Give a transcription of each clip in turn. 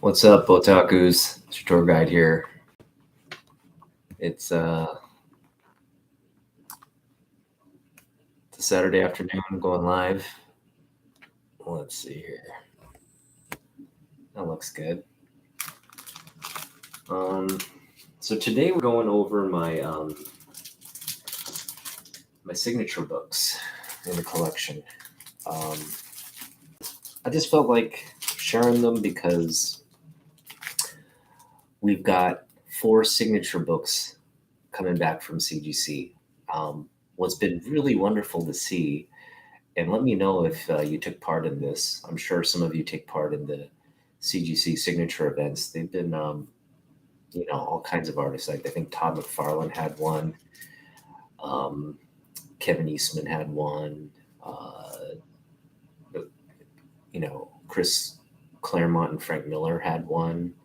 What's up, Otakus? It's your tour guide here. It's it's a Saturday afternoon going live. Let's see here. That looks good. So today we're going over my signature books in the collection. I just felt like sharing them because we've got 4 signature books coming back from CGC. What's been really wonderful to see, and let me know if you took part in this. I'm sure some of you take part in the CGC Signature events. They've been, all kinds of artists. Like I think Todd McFarlane had one. Kevin Eastman had one. Chris Claremont and Frank Miller had one.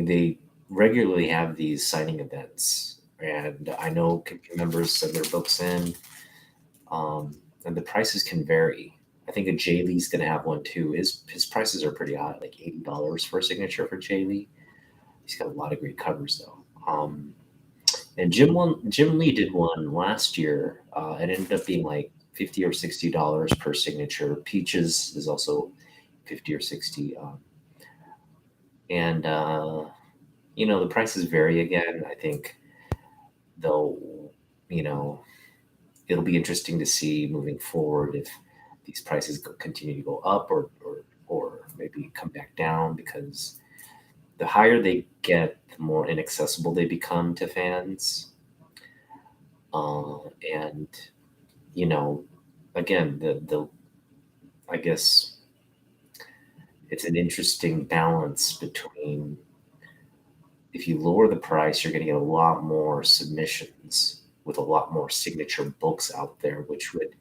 They regularly have these signing events, and I know community members send their books in, and the prices can vary. I think a Jay Lee's going to have one too. His prices are pretty high, like $80 for a signature for Jay Lee. He's got a lot of great covers though. And Jim Lee did one last year. It ended up being like $50 or $60 per signature. Peaches is also 50 or 60. And the prices vary again. I think though, it'll be interesting to see moving forward if these prices continue to go up or maybe come back down, because the higher they get, the more inaccessible they become to fans. And again, the I guess it's an interesting balance between, if you lower the price, you're going to get a lot more submissions with a lot more signature books out there, which would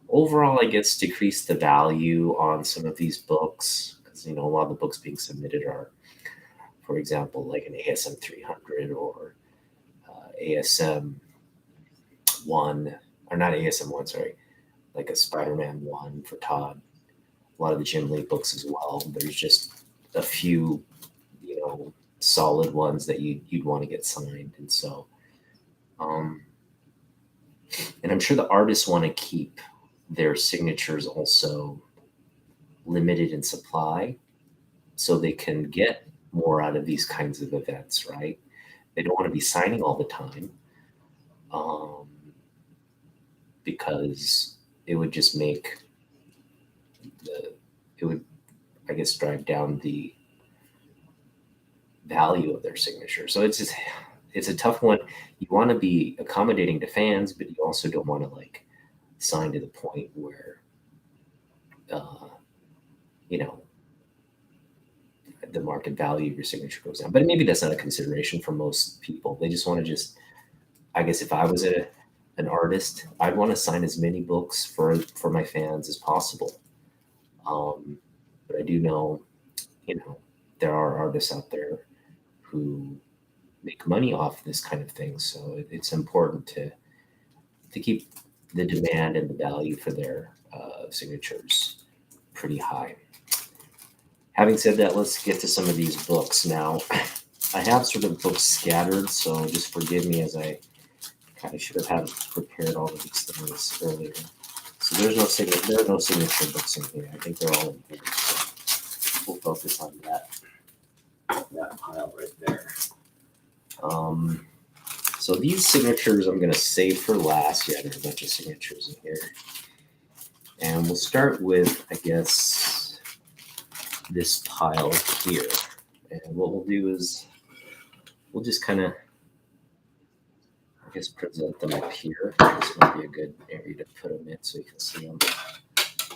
overall, I guess, decrease the value on some of these books, because a lot of the books being submitted are, for example, like an ASM 300 or ASM 1, or not ASM 1, sorry, like a Spider-Man 1 for Todd. A lot of the Jim Lee books as well. There's just a few, solid ones that you'd want to get signed. And so, and I'm sure the artists want to keep their signatures also limited in supply so they can get more out of these kinds of events, right? They don't want to be signing all the time, because it would just make it would, I guess, drive down the value of their signature. So it's a tough one. You want to be accommodating to fans, but you also don't want to sign to the point where the market value of your signature goes down. But maybe that's not a consideration for most people. They just want to I guess if I was an artist, I'd want to sign as many books for my fans as possible. But I do know, there are artists out there who make money off this kind of thing. So it's important to keep the demand and the value for their signatures pretty high. Having said that, let's get to some of these books now. I have sort of books scattered, so just forgive me, as I kind of should have had prepared all of these things earlier. So there are no signature books in here. I think they're all in here. So we'll focus on that pile right there. So these signatures I'm going to save for last. Yeah, there's a bunch of signatures in here. And we'll start with, I guess, this pile here. And what we'll do is we'll just kind of, I guess, present them up here. This might be a good area to put them in so you can see them.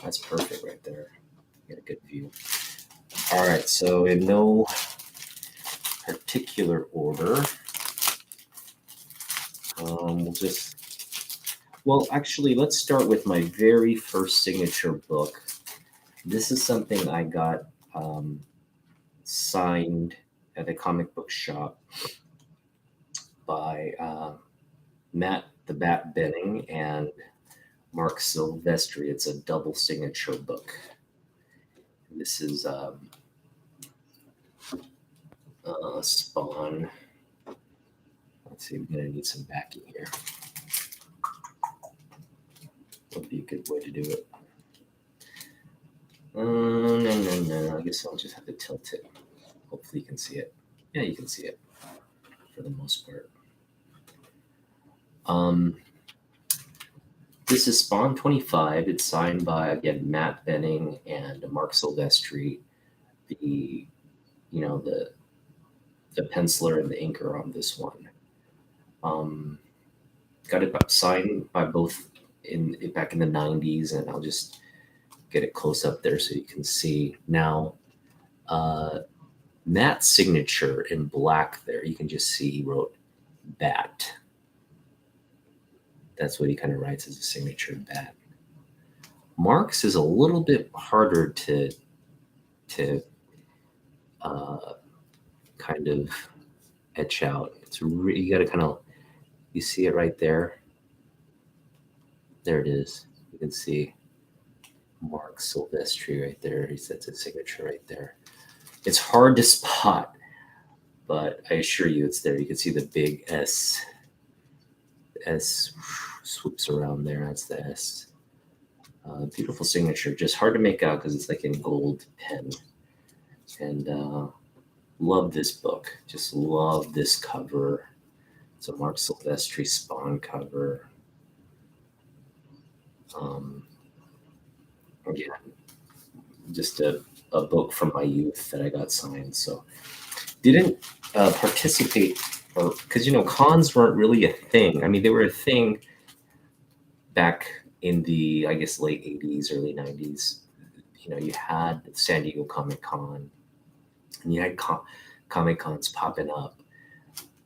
That's perfect right there. Get a good view. All right, so in no particular order, actually, let's start with my very first signature book. This is something I got signed at a comic book shop by Matt the Bat Benning and Mark Silvestri. It's a double signature book. This is Spawn. Let's see, we're gonna need some backing here. Would be a good way to do it. No. I guess I'll just have to tilt it. Hopefully you can see it. Yeah, you can see it for the most part. This is Spawn 25. It's signed by, again, Matt Benning and Mark Silvestri, the penciler and the inker on this one. Got it signed by both back in the 90s, and I'll just get it close up there so you can see. Now, Matt's signature in black there, you can just see he wrote Bat. That's what he kind of writes as a signature, Bat. Mark's is a little bit harder to kind of etch out. You got to kind of, you see it right there. There it is. You can see Mark Silvestri right there. He sets his signature right there. It's hard to spot, but I assure you it's there. You can see the big S. The S swoops around there. That's the S. Beautiful signature. Just hard to make out because it's like in gold pen. And love this book. Just love this cover. It's a Mark Silvestri Spawn cover. Again, just a book from my youth that I got signed. So didn't participate, or because cons weren't really a thing. I mean, they were a thing back in the, I guess, late 80s, early 90s. You had San Diego Comic Con, and you had Comic Cons popping up.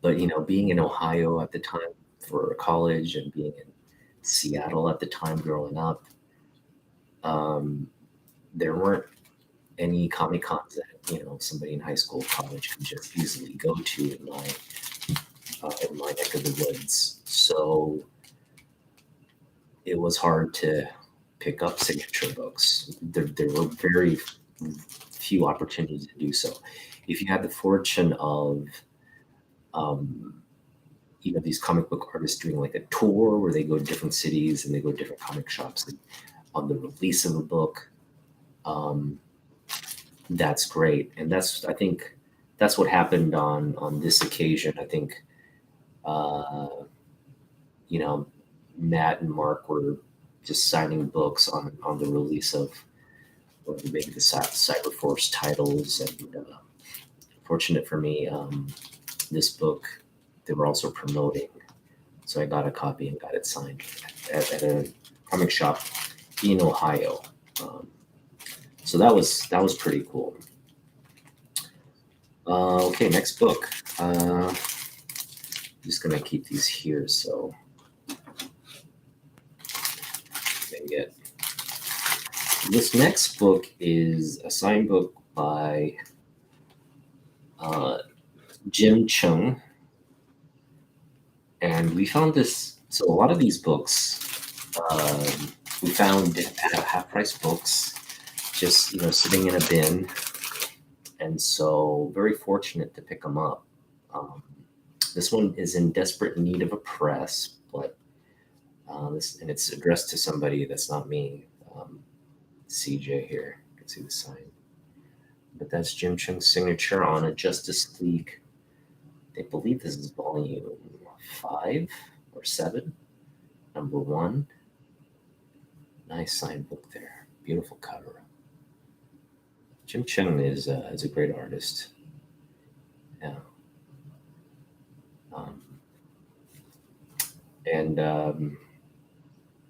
But being in Ohio at the time for college, and being in Seattle at the time growing up, there weren't any Comic Cons that somebody in high school, college could just easily go to in my neck of the woods. So it was hard to pick up signature books. There were very few opportunities to do so. If you had the fortune of these comic book artists doing like a tour where they go to different cities and they go to different comic shops on the release of a book, that's great. And I think that's what happened on this occasion. I think Matt and Mark were just signing books on the release of maybe the Cyberforce titles. And fortunate for me, this book they were also promoting, so I got a copy and got it signed at a comic shop in Ohio. So that was pretty cool. Okay, next book. I'm just gonna keep these here so they get. This next book is a signed book by Jim Chung. And we found this, so a lot of these books we found at half-price books, just sitting in a bin, and so very fortunate to pick them up. This one is in desperate need of a press, but and it's addressed to somebody that's not me, CJ here. You can see the sign, but that's Jim Chung's signature on a Justice League. I believe this is volume 5 or 7, number 1. Nice signed book there. Beautiful cover. Jim Chung is a great artist. Yeah.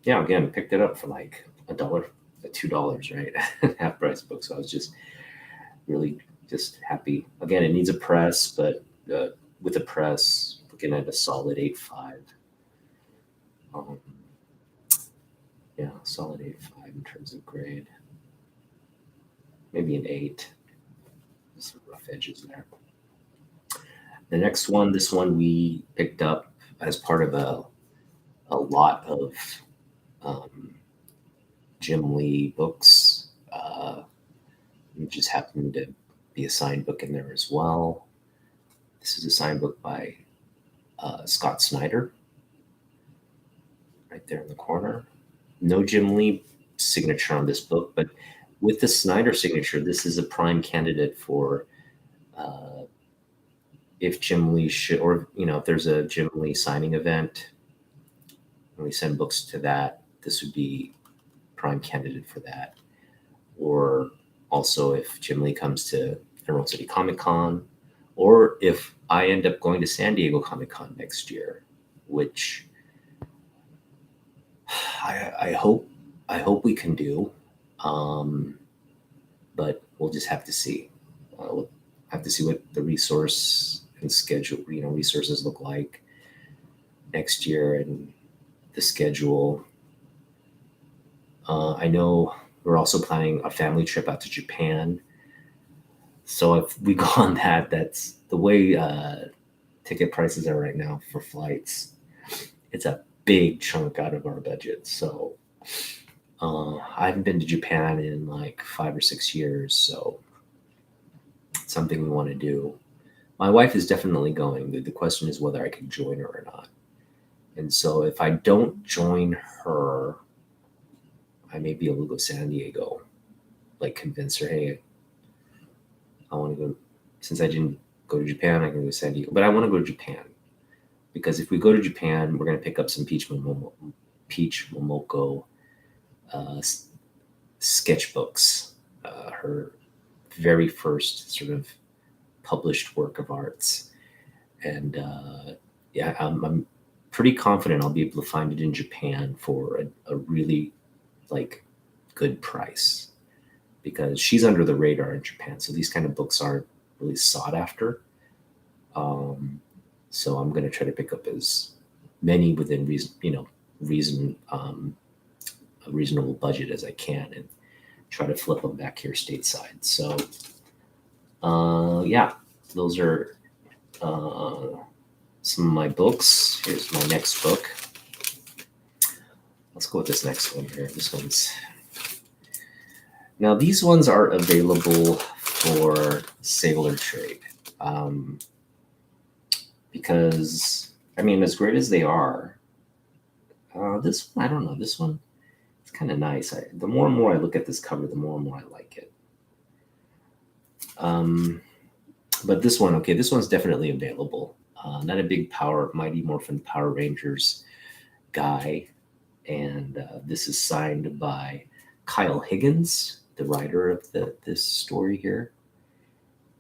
Yeah, again, picked it up for like $1, $2, right? Half price book. So I was just really just happy. Again, it needs a press, but with a press, looking at a solid 8.5. Yeah, solid 8.5 in terms of grade. Maybe an 8. There's some rough edges there. The next one, this one we picked up as part of a lot of Jim Lee books. just happened to be a signed book in there as well. This is a signed book by Scott Snyder, right there in the corner. No Jim Lee signature on this book, but with the Snyder signature, this is a prime candidate for if Jim Lee should, or if there's a Jim Lee signing event, and we send books to that, this would be prime candidate for that. Or also if Jim Lee comes to Emerald City Comic Con, or if I end up going to San Diego Comic Con next year, which I hope we can do, but we'll just have to see. We'll have to see what the resource and schedule, resources look like next year, and the schedule. I know we're also planning a family trip out to Japan. So if we go on that, that's the way ticket prices are right now for flights. It's a big chunk out of our budget. So I haven't been to Japan in like 5 or 6 years. So it's something we want to do. My wife is definitely going. The question is whether I can join her or not. And so if I don't join her, I may be able to go to San Diego, like convince her, hey, I want to go, since I didn't go to Japan, I can go to San Diego. But I want to go to Japan because if we go to Japan, we're going to pick up some Peach Momoko sketchbooks, her very first sort of published work of arts. And I'm pretty confident I'll be able to find it in Japan for a really good price, because she's under the radar in Japan. So these kind of books aren't really sought after. So I'm going to try to pick up as many within a reasonable budget as I can, and try to flip them back here stateside. So those are some of my books. Here's my next book. Let's go with this next one here. Now these ones are available for Sailor Trade, because as great as they are, this one, I don't know, this one, it's kind of nice. The more and more I look at this cover, the more and more I like it. But this one, this one's definitely available. Not a big Mighty Morphin Power Rangers guy, and this is signed by Kyle Higgins, the writer of this story here.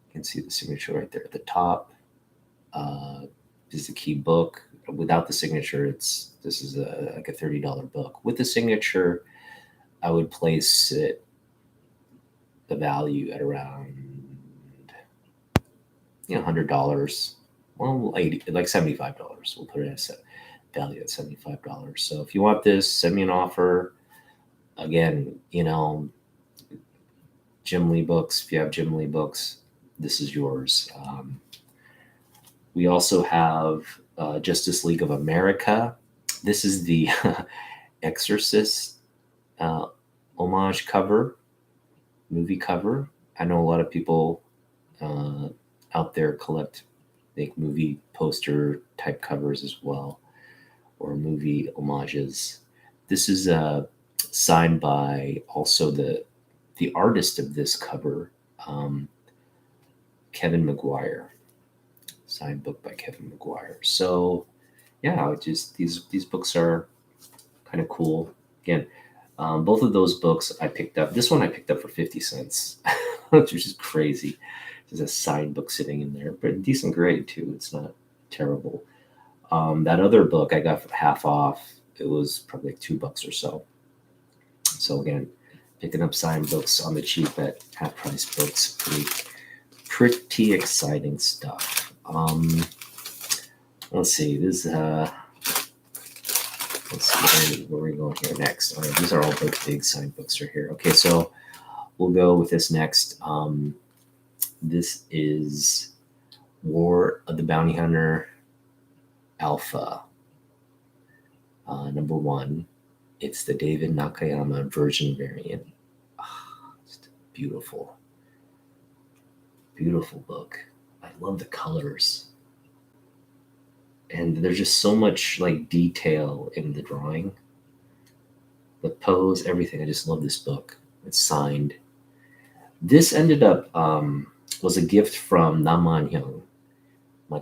You can see the signature right there at the top. This is a key book. Without the signature, this is like a $30 book. With the signature, I would place the value at around $100. Well, like $75. We'll put it as a value at $75. So if you want this, send me an offer. Again, Jim Lee books. If you have Jim Lee books, this is yours. We also have Justice League of America. This is the Exorcist homage cover, movie cover. I know a lot of people out there make movie poster type covers as well, or movie homages. This is signed by also the artist of this cover, Kevin McGuire. Signed book by Kevin McGuire. So these books are kind of cool. Again, both of those books I picked up. This one I picked up for 50 cents, which is crazy. There's a signed book sitting in there, but decent grade too. It's not terrible. That other book I got for half off. It was probably like $2 or so. So again, picking up signed books on the cheap at half price books, pretty exciting stuff. Let's see. Let's see where we going here next. All right, these are all big signed books right here. Okay, so we'll go with this next. This is War of the Bounty Hunter Alpha, number 1. It's the David Nakayama version variant. It's beautiful. beautiful book. I love the colors. And there's just so much like detail in the drawing, the pose, everything. I just love this book. It's signed. This ended up was a gift from Naman Hyung, my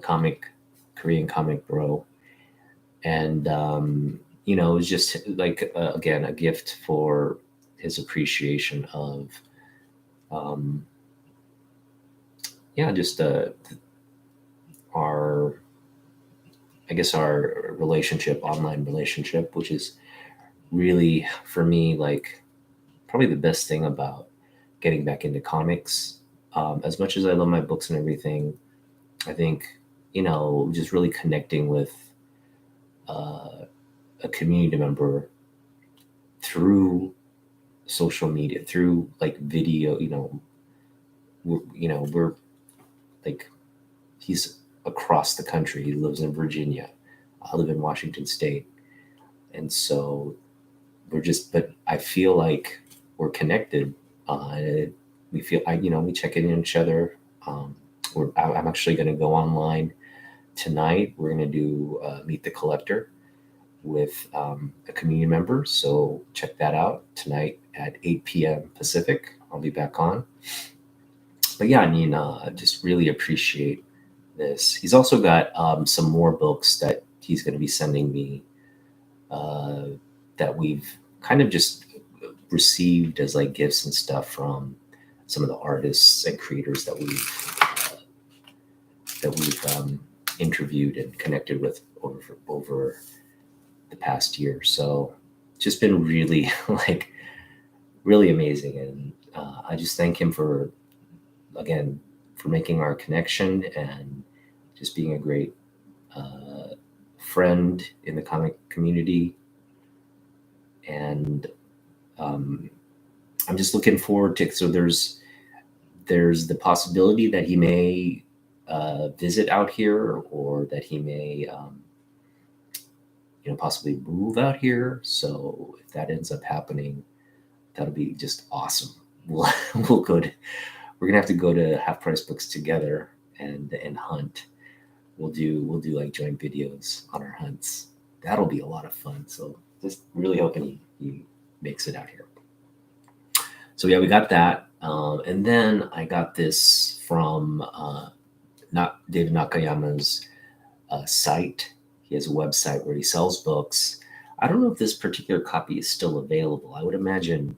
Korean comic bro, and it was just like again a gift for his appreciation of um, just our I guess our relationship, online relationship, which is really for me like probably the best thing about getting back into comics. As much as I love my books and everything, I think just really connecting with uh, a community member through social media, through like video. We're like he's across the country. He lives in Virginia. I live in Washington State, and so but I feel like we're connected. We feel, we check in on each other. I'm actually going to go online tonight. We're going to do Meet the Collector with a community member. So check that out tonight at 8 p.m. Pacific. I'll be back on. But yeah, I mean, just really appreciate this. He's also got some more books that he's going to be sending me that we've kind of just received as like gifts and stuff from some of the artists and creators that we've interviewed and connected with over the past year. So just been really like really amazing, and I just thank him for making our connection and just being a great friend in the comic community. And I'm just looking forward to. So there's the possibility that he may visit out here, or that he may possibly move out here. So if that ends up happening, that'll be just awesome. We'll go to. We're gonna have to go to Half Price Books together and hunt. We'll do like joint videos on our hunts. That'll be a lot of fun. So just really hoping he makes it out here. So yeah, we got that, and then I got this from not David Nakayama's site. He has a website where he sells books. I don't know if this particular copy is still available. I would imagine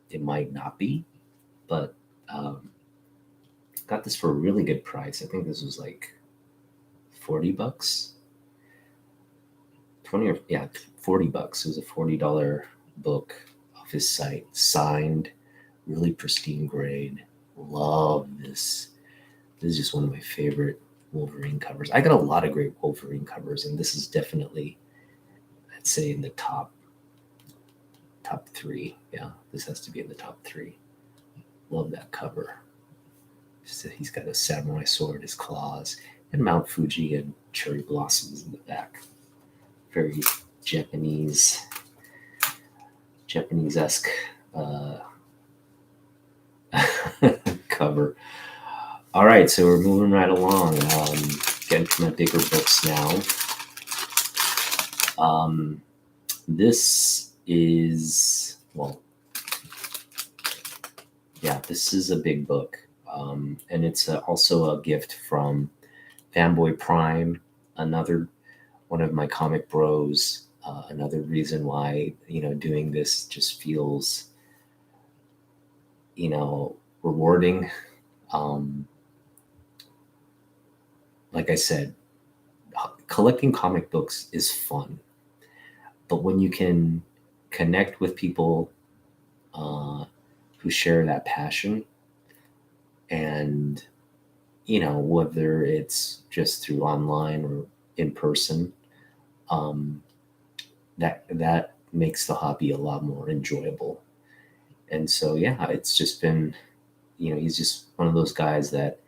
it might not be, but got this for a really good price. I think this was like $40, 20 or 40 bucks. It was a $40 book off his site, signed, really pristine grade. Love this. This is just one of my favorite Wolverine covers. I got a lot of great Wolverine covers, and this is definitely, I'd say, in the top 3. Yeah, this has to be in the top 3. Love that cover. He's got a samurai sword, his claws, and Mount Fuji and cherry blossoms in the back. Very Japanese-esque cover. All right, so we're moving right along. Getting to my bigger books now. This is this is a big book. And it's also a gift from Fanboy Prime, another one of my comic bros. Another reason why doing this just feels rewarding. Like I said, collecting comic books is fun, but when you can connect with people who share that passion, and whether it's just through online or in person, that makes the hobby a lot more enjoyable. And so it's just been he's just one of those guys that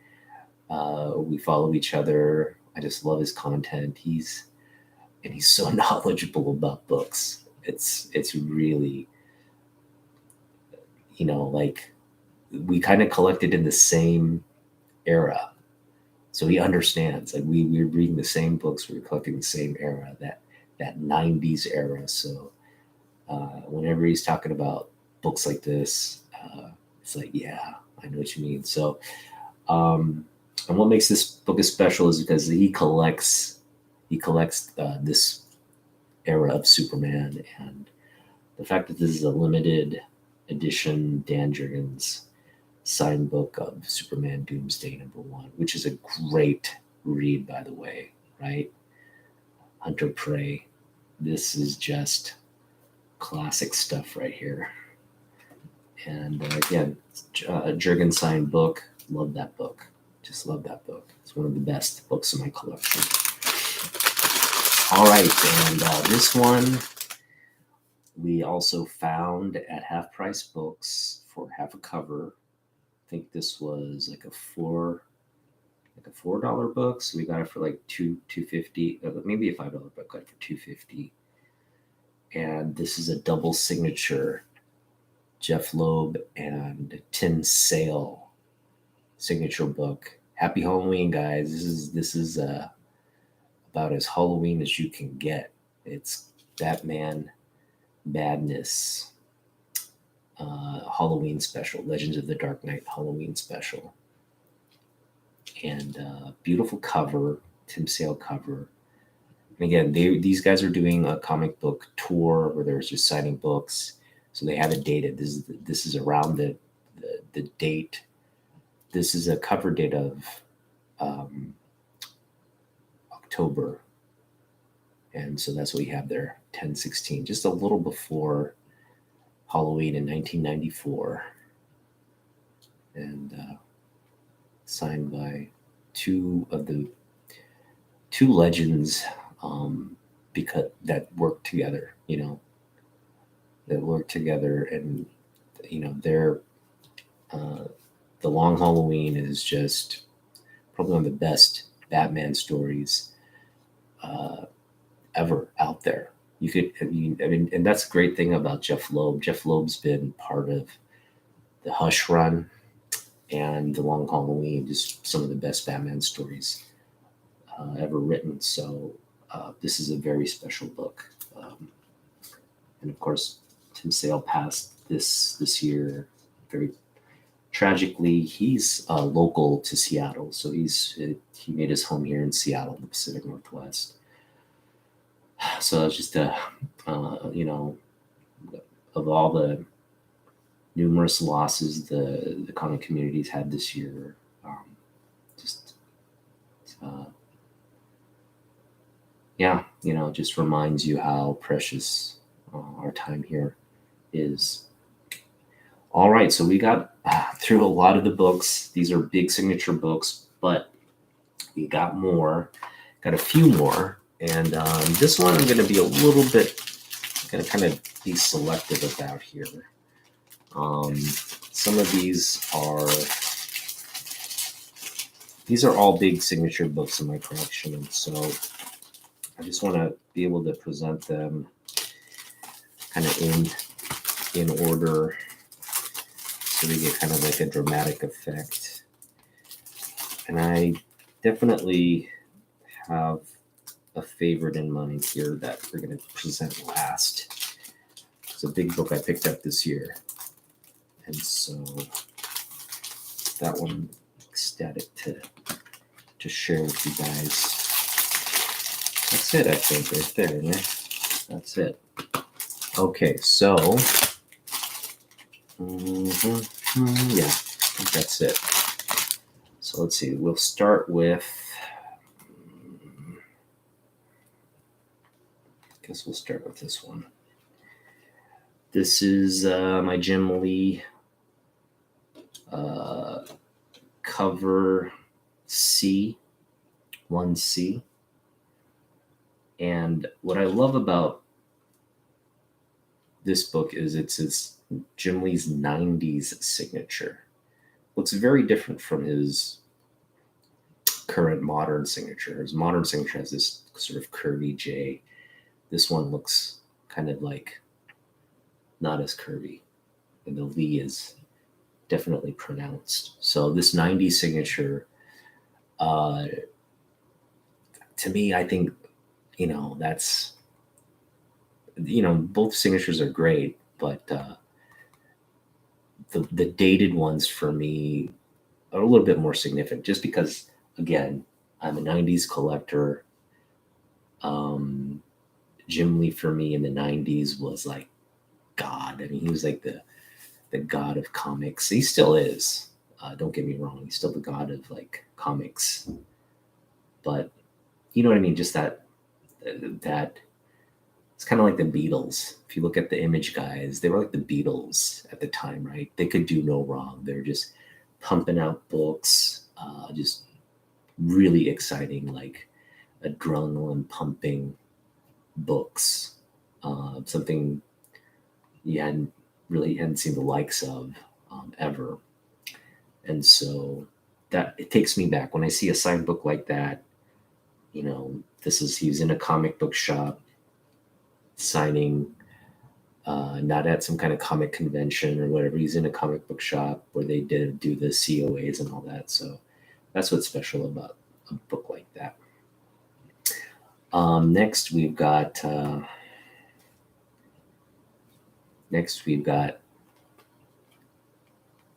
we follow each other. I just love his content. He's so knowledgeable about books. It's really like we kind of collected in the same era. So he understands. Like we're reading the same books, we're collecting the same era, that 90s era. So whenever he's talking about books like this, it's like, yeah, I know what you mean. So, and what makes this book as special is because he collects this era of Superman, and the fact that this is a limited edition Dan Jurgens signed book of Superman Doomsday #1, which is a great read, by the way, right? Hunter Prey. This is just classic stuff right here. And again, a Jurgens signed book. Love that book. Just love that book. It's one of the best books in my collection. All right, and this one we also found at Half Price Books for half a cover. I think this was like a $4 book, so we got it for like $2.50, maybe a $5 book. Got it for $2.50, and this is a double signature, Jeff Loeb and Tim Sale signature book. Happy Halloween, guys! This is about as Halloween as you can get. It's Batman Madness Halloween special, Legends of the Dark Knight Halloween special, and beautiful cover, Tim Sale cover. And again, these guys are doing a comic book tour where they're just signing books, so they have it dated. This is around the date. This is a cover date of October, and so that's what we have there, 10/16, just a little before Halloween in 1994, and signed by two legends, because that work together, and they're the Long Halloween is just probably one of the best Batman stories ever out there. And that's a great thing about Jeff Loeb. Jeff Loeb's been part of the Hush run and the Long Halloween, just some of the best Batman stories ever written. So this is a very special book. And of course, Tim Sale passed this year. Very tragically, he's local to Seattle, so he made his home here in Seattle, in the Pacific Northwest. So it's just of all the numerous losses the comic community's had this year, just reminds you how precious our time here is. All right, so we got through a lot of the books. These are big signature books, but we got a few more. And this one I'm going to be a little bit, going to kind of be selective about here. Some of these are all big signature books in my collection, and so I just want to be able to present them kind of in order, so they get kind of like a dramatic effect. And I definitely have a favorite in mind here that we're going to present last. It's a big book I picked up this year, and so that one I'm ecstatic to share with you guys. That's it, I think, right there. Yeah? That's it. Okay, so yeah, I think that's it. So let's see. We'll start with. I guess we'll start with this one. This is my Jim Lee cover C, 1C. And what I love about this book is it's Jim Lee's 90s signature. Looks very different from his current modern signature. His modern signature has this sort of curvy J. This one looks kind of like not as curvy, and the Lee is definitely pronounced. So this 90s signature Uh, to me, I think, that's, both signatures are great, but the dated ones for me are a little bit more significant just because, again, I'm a 90s collector. Um, Jim Lee for me in the 90s was like God. I mean, he was like the god of comics. He still is. Don't get me wrong. He's still the god of like comics. But you know what I mean? Just that it's kind of like the Beatles. If you look at the Image guys, they were like the Beatles at the time, right? They could do no wrong. They're just pumping out books, just really exciting, like adrenaline pumping books. Something you hadn't seen the likes of ever. And so that it takes me back when I see a signed book like that. He was in a comic book shop signing, not at some kind of comic convention or whatever. He's in a comic book shop where they did do the COAs and all that. So that's what's special about a book like that. Next we've got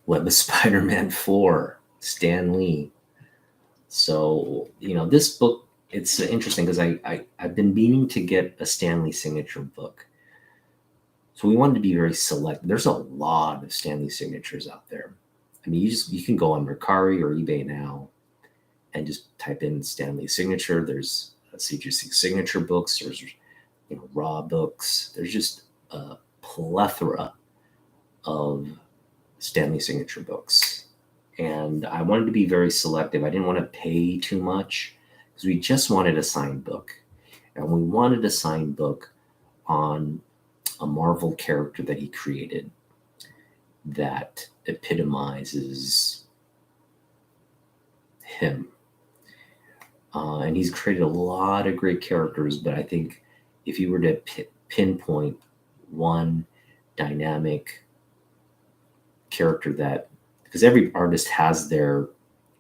Web of Spider-Man 4, Stan Lee. So, this book, it's interesting because I've been meaning to get a Stan Lee signature book. So we wanted to be very select. There's a lot of Stan Lee signatures out there. I mean, you can go on Mercari or eBay now and just type in Stan Lee signature. There's CGC Signature books. There's raw books. There's just a plethora of Stan Lee signature books. And I wanted to be very selective. I didn't want to pay too much because we just wanted a signed book. And we wanted a signed book on a Marvel character that he created that epitomizes him. And he's created a lot of great characters, but I think if you were to pinpoint one dynamic character because every artist has their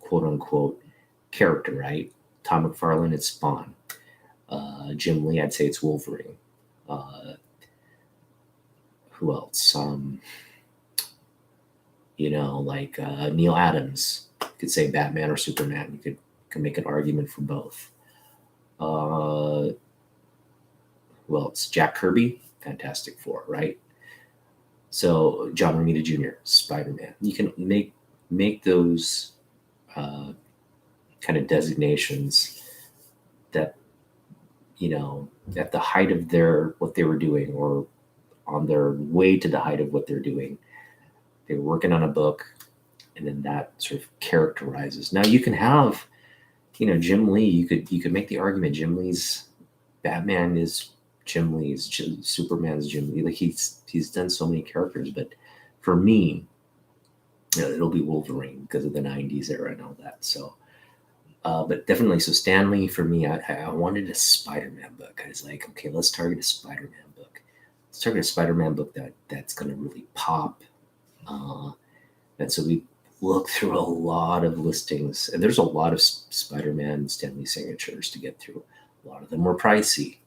quote unquote character, right? Tom McFarlane, it's Spawn. Jim Lee, I'd say it's Wolverine. Who else? Like Neil Adams. You could say Batman or Superman. You could make an argument for both. Who else? Jack Kirby, Fantastic Four, right? So John Romita Jr., Spider-Man. You can make those kind of designations that, at the height of what they were doing or on their way to the height of what they're doing, they were working on a book, and then that sort of characterizes. Now you can have, Jim Lee. You could make the argument Jim Lee's Batman is Jim Lee's, Superman's Jim Lee. Like he's done so many characters, but for me, it'll be Wolverine because of the '90s era and all that. So, but definitely, so Stan Lee for me, I wanted a Spider-Man book. I was like, okay, let's target a Spider-Man book. Let's target a Spider-Man book that's going to really pop. And so we looked through a lot of listings, and there's a lot of Spider-Man Stan Lee signatures to get through. A lot of them were pricey.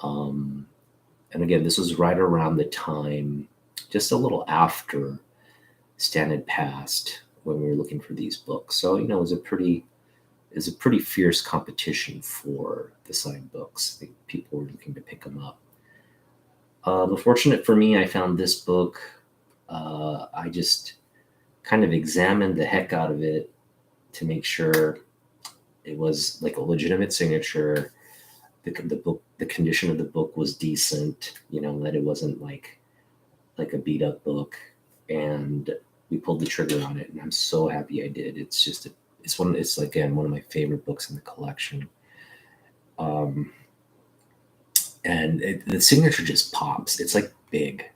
And again, this was right around the time, just a little after Stan had passed, when we were looking for these books. So it was a pretty fierce competition for the signed books. I think people were looking to pick them up. But fortunate for me, I found this book. I just kind of examined the heck out of it to make sure it was like a legitimate signature. The condition of the book was decent, that it wasn't like a beat up book. And we pulled the trigger on it, and I'm so happy I did. It's again one of my favorite books in the collection. And the signature just pops. It's like big,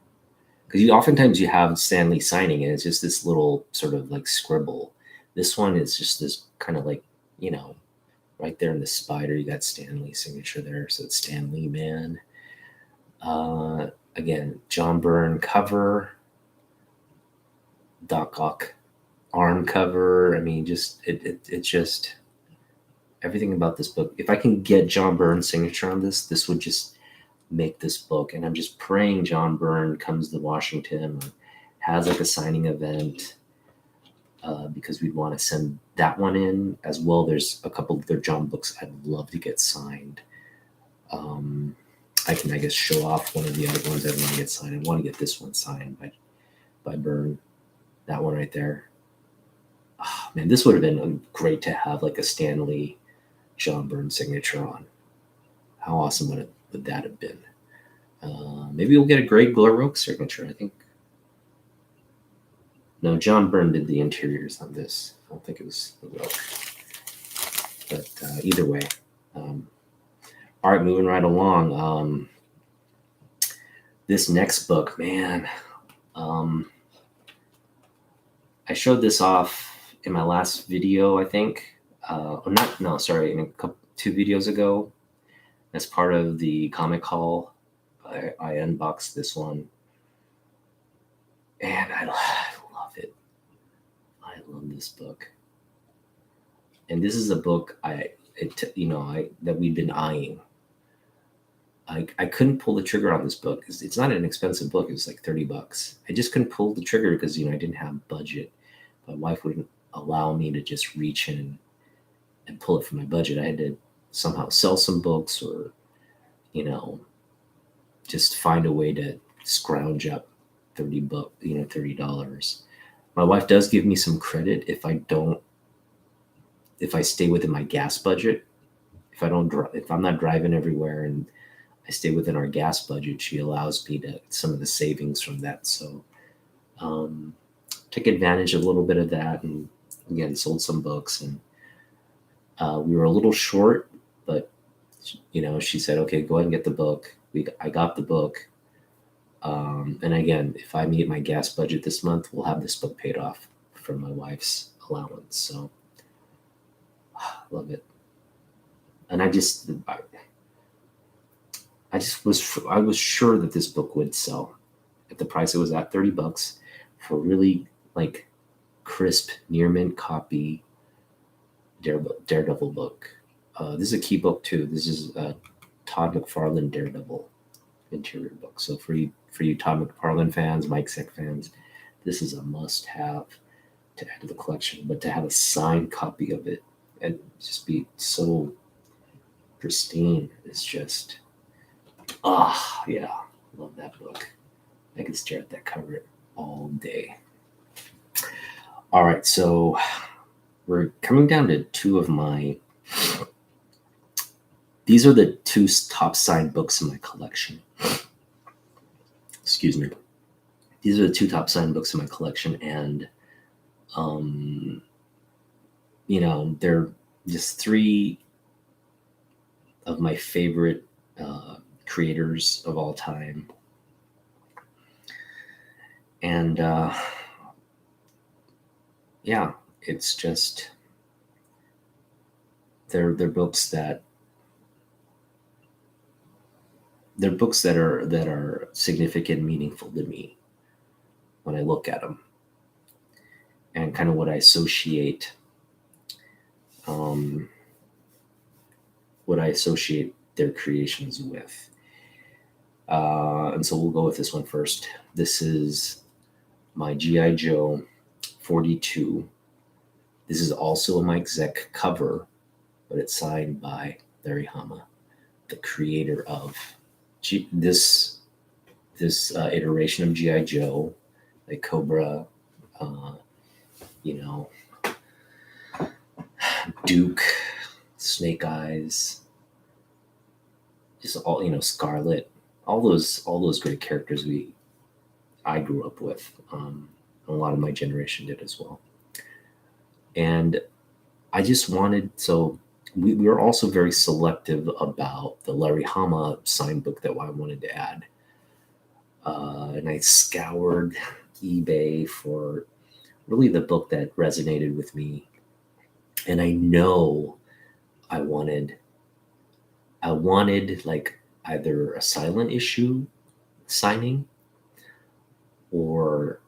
because oftentimes you have Stan Lee signing and it's just this little sort of like scribble. This one is just this kind of like, right there in the spider, you got Stan Lee signature there. So it's Stan Lee, man. Again, John Byrne cover, Doc Ock arm cover. I mean, just it just everything about this book. If I can get John Byrne's signature on this would just make this book. And I'm just praying John Byrne comes to Washington or has like a signing event, because we'd want to send that one in as well. There's a couple of their John books I'd love to get signed. I can, I guess, show off one of the other ones I want to get signed. I want to get this one signed by Byrne. That one right there. Oh, man, this would have been great to have like a Stanley John Byrne signature on. How awesome would that have been? Maybe we'll get a Greg LaRocque signature. I think. No, John Byrne did the interiors on this. I don't think it was LaRocque. But either way. All right, moving right along. This next book, man. I showed this off in my last video, I think. In a couple 2 videos ago. As part of the comic haul, I unboxed this one, and I love it. I love this book, and this is a book that we've been eyeing. I couldn't pull the trigger on this book. It's not an expensive book. It was like $30. I just couldn't pull the trigger because I didn't have budget. My wife wouldn't allow me to just reach in and pull it from my budget. I had to somehow sell some books or just find a way to scrounge up $30. My wife does give me some credit if I stay within my gas budget. If I'm not driving everywhere and I stay within our gas budget, she allows me to some of the savings from that. So took advantage of a little bit of that, and again sold some books, and we were a little short, but she said, okay, go ahead and get the book. I got the book. And again, if I meet my gas budget this month, we'll have this book paid off from my wife's allowance. So love it. And I was sure that this book would sell at the price it was at, $30 for really like crisp near mint copy Daredevil book. This is a key book too. This is Todd McFarlane Daredevil interior book. So for you Todd McFarlane fans, Mike Zeck fans, this is a must-have to add to the collection. But to have a signed copy of it and just be so pristine is just, yeah, love that book. I could stare at that cover all day. All right, so we're coming down to two of my. These are the 2 top signed books in my collection. Excuse me. These are the 2 top signed books in my collection, and they're just 3 of my favorite creators of all time. And yeah, it's just they're books that are significant and meaningful to me when I look at them, and kind of what I associate their creations with. And so we'll go with this one first. This is my G.I. Joe 42. This is also a Mike Zeck cover, but it's signed by Larry Hama, the creator of this iteration of G.I. Joe, like Cobra, Duke, Snake Eyes, just all, Scarlet, all those great characters I grew up with. A lot of my generation did as well. And I just wanted, so we were also very selective about the Larry Hama signed book that I wanted to add. And I scoured eBay for really the book that resonated with me. And I know I wanted like either a silent issue signing or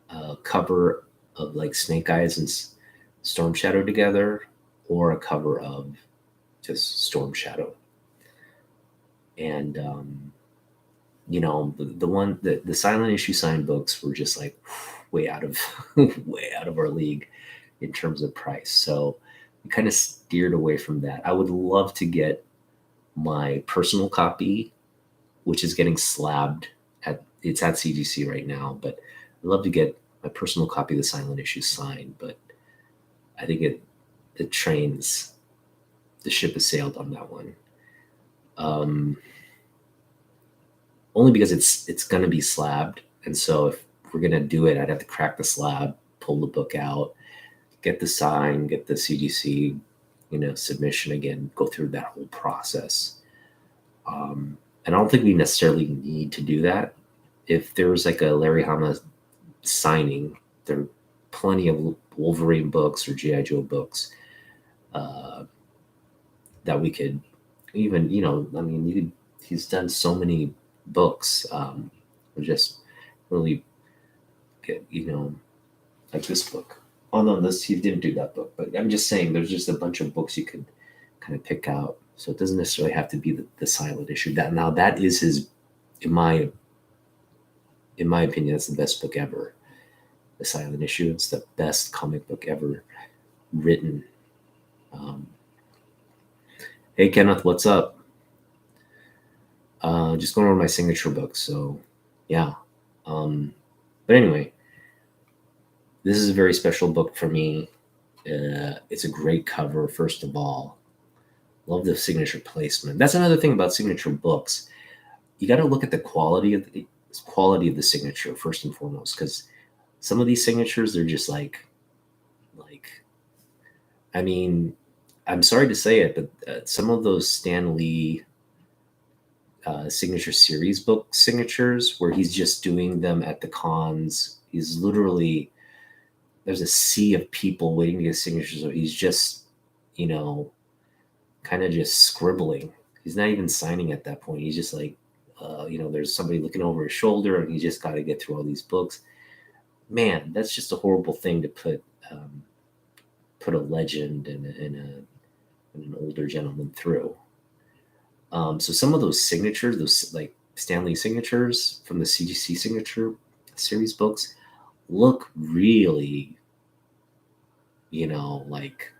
a cover like Snake Eyes and Storm Shadow together, or a cover of just Storm Shadow. And the silent issue signed books were just like way out of way out of our league in terms of price. So we kind of steered away from that. I would love to get my personal copy, which is getting slabbed it's at CGC right now, but I'd love to get my personal copy of the silent issue signed. But I think the ship has sailed on that one. Only because it's going to be slabbed, and so if we're going to do it, I'd have to crack the slab, pull the book out, get the sign, get the CGC, submission again, go through that whole process. And I don't think we necessarily need to do that. If there was like a Larry Hama signing, there are plenty of Wolverine books or G.I. Joe books that we could even, he's done so many books. Just really get, like this book. Oh no, he didn't do that book, but I'm just saying there's just a bunch of books you could kind of pick out. So it doesn't necessarily have to be the silent issue. That is his, in my opinion, that's the best book ever. The silent issue. It's the best comic book ever written. Hey Kenneth, what's up? Just going over my signature books. So yeah. But anyway, this is a very special book for me. It's a great cover, first of all. Love the signature placement. That's another thing about signature books. You got to look at the quality of the signature first and foremost, because some of these signatures, they're just like, I mean, I'm sorry to say it, but some of those Stan Lee signature series book signatures, where he's just doing them at the cons, he's literally, there's a sea of people waiting to get signatures, so he's just, kind of just scribbling. He's not even signing at that point. He's just like, there's somebody looking over his shoulder, and he just got to get through all these books. Man, that's just a horrible thing to put a legend and an older gentleman through. So some of those signatures, those like Stan Lee signatures from the CGC Signature series books, look really, like,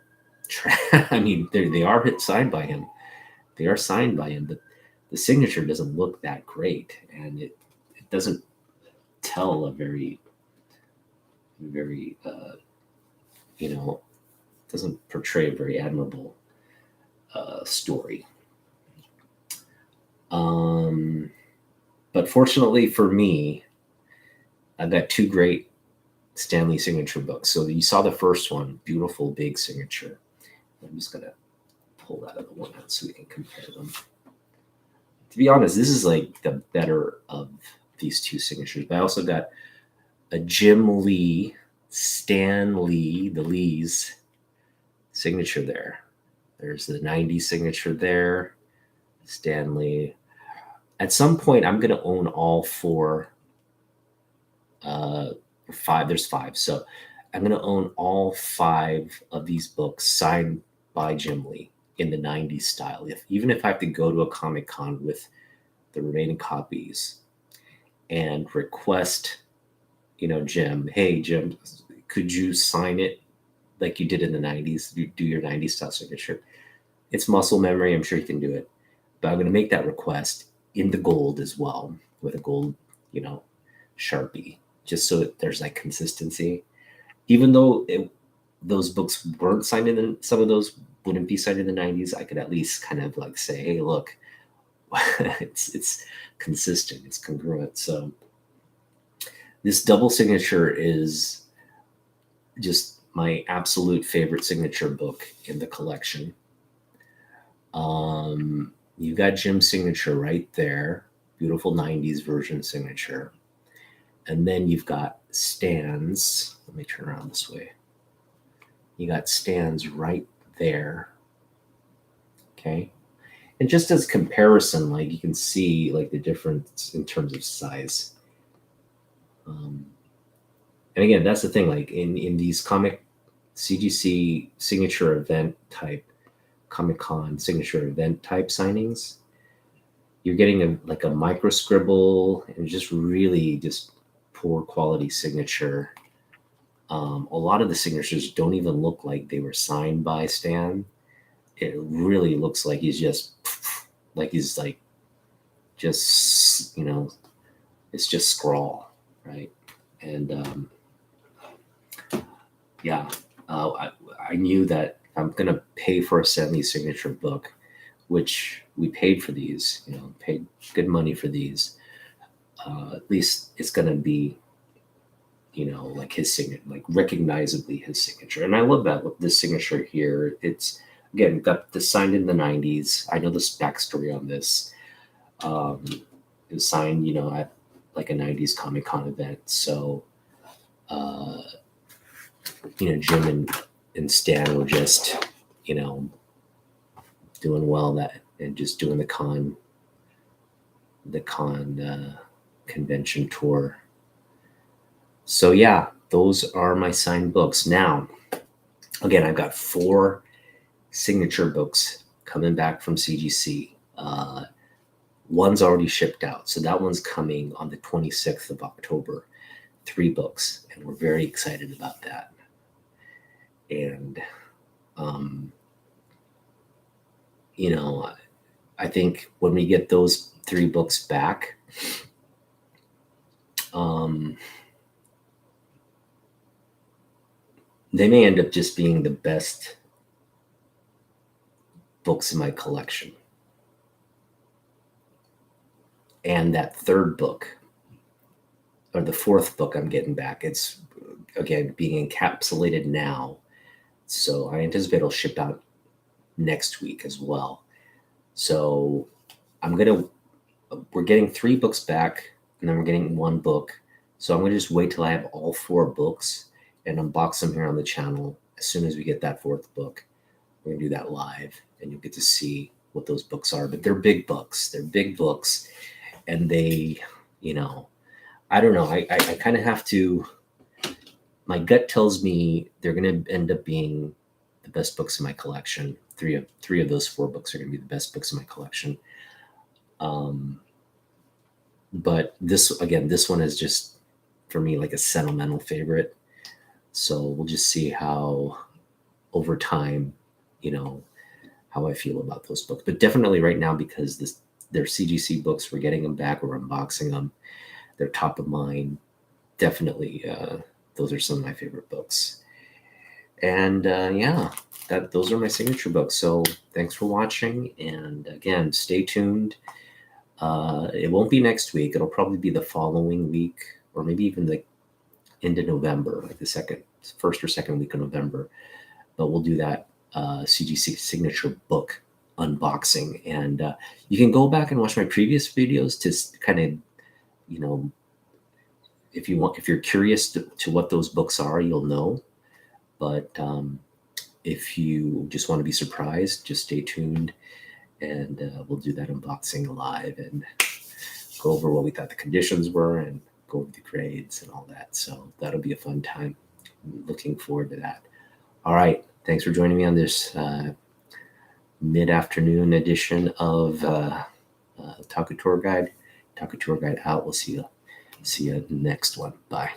I mean, they are signed by him. They are signed by him, but the signature doesn't look that great, and it doesn't tell a very, very, doesn't portray a very admirable story. But fortunately for me, I've got two great Stan Lee signature books. So you saw the first one, beautiful big signature. I'm just gonna pull that other one out so we can compare them. To be honest, this is like the better of these two signatures. But I also got a Jim Lee, Stan Lee, the Lee's signature there. There's the 90s signature there, Stan Lee. At some point, I'm going to own all four. Five. There's five. So I'm going to own all five of these books signed by Jim Lee in the 90s style. Even if I have to go to a Comic Con with the remaining copies and request, Jim, hey, Jim, could you sign it like you did in the 90s? Do your 90s style signature. It's muscle memory. I'm sure you can do it. But I'm going to make that request in the gold as well, with a gold, Sharpie, just so that there's like consistency. Even though those books weren't signed some of those wouldn't be signed in the 90s, I could at least kind of like say, hey, look, it's consistent, it's congruent. So this double signature is just my absolute favorite signature book in the collection. You got Jim's signature right there, beautiful 90s version signature. And then you've got Stan's, let me turn around this way. You got Stan's right there. Okay. And just as comparison, like you can see like the difference in terms of size. And again, that's the thing. Like in these comic CGC signature event type, Comic Con signature event type signings, you're getting a micro scribble and just really just poor quality signature. A lot of the signatures don't even look like they were signed by Stan. It really looks like he's just like just it's just scrawl, right? And yeah, I knew that I'm gonna pay for a 70 signature book, which we paid for these, paid good money for these. At least it's gonna be, like his signature, like recognizably his signature. And I love that with this signature here. It's again got this signed in the 90s. I know this backstory on this. It was signed, at like a 90s Comic Con event. So Jim and Stan were just, doing well that and just doing the convention tour. So yeah, those are my signed books. Now, again, I've got 4 signature books coming back from CGC. One's already shipped out, so that one's coming on the 26th of October. 3 books, and we're very excited about that. And I think when we get those 3 books back, they may end up just being the best books in my collection. And that 3rd book, or the 4th book I'm getting back, it's again being encapsulated now. So I anticipate it'll ship out next week as well. So we're getting 3 books back, and then we're getting 1 book. So I'm gonna just wait till I have all 4 books and unbox them here on the channel. As soon as we get that 4th book, we're gonna do that live, and you'll get to see what those books are. But they're big books. They're big books, and they, I don't know. I kind of have to. My gut tells me they're going to end up being the best books in my collection. Three of those 4 books are going to be the best books in my collection. But this one is just for me like a sentimental favorite. So we'll just see how over time, how I feel about those books. But definitely right now, because they're CGC books, we're getting them back, we're unboxing them. They're top of mind. Definitely, those are some of my favorite books. And yeah, those are my signature books. So thanks for watching. And again, stay tuned. It won't be next week. It'll probably be the following week, or maybe even the end of November, like the first or second week of November. But we'll do that CGC signature book unboxing. And you can go back and watch my previous videos to kind of, if you're curious to what those books are, you'll know. But if you just want to be surprised, just stay tuned, and we'll do that unboxing live and go over what we thought the conditions were and go over the grades and all that. So that'll be a fun time. I'm looking forward to that. All right. Thanks for joining me on this mid-afternoon edition of Otaku Tour Guide. Otaku Tour Guide out. We'll see you next one. Bye.